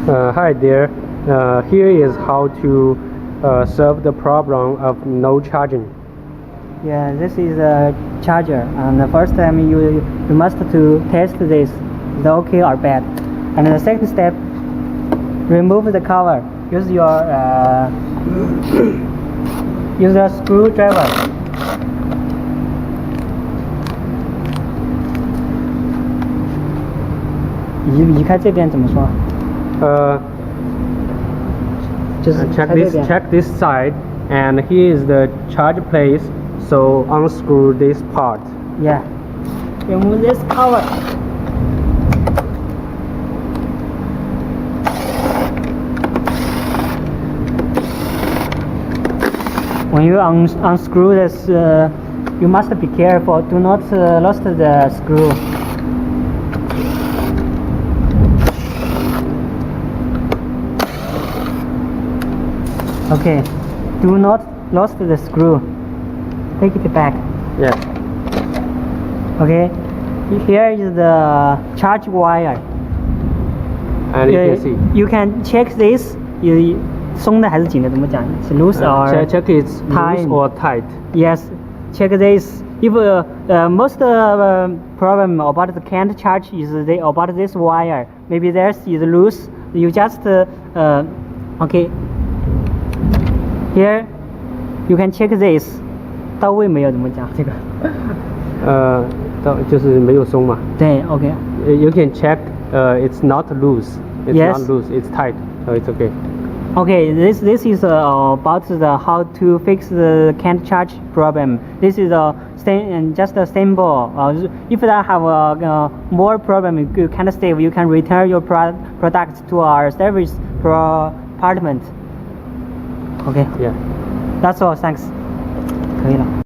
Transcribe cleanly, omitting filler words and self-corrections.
Hi there. Here is how to solve the problem of no charging. Yeah, this is a charger, and the first time you must to test this, is it okay or bad. And the second step, remove the cover. Use your use a screwdriver.移开这边怎么说？ 就是 Check 开这 this 边。 check this side, and here is the charge place. So unscrew this part. Yeah. Remove this cover. When you unscrew this, you must be careful. Do not lose the screw. Okay. Do not lose the screw. Take it back. Yeah. Okay. Here is the charge wire. And you can see. You can check this. 松的还是紧的？怎么讲？是 loose or check it's loose tight. or tight. Yes. Check this. If most problem about the can't charge is about this wire. Maybe theirs is loose. You just okay. Here you can check this. 到位没有？怎么讲？这个？就是没有松嘛。对 ，OK. You can check. It's not loose. It's Yes. not loose. It's tight. So it's okay. Okay, this is about the how to fix the can't charge problem. This is just a simple. If I have more problem, you can't save. You can return your products to our service department. Okay, Yeah. that's all. Thanks. 可以了。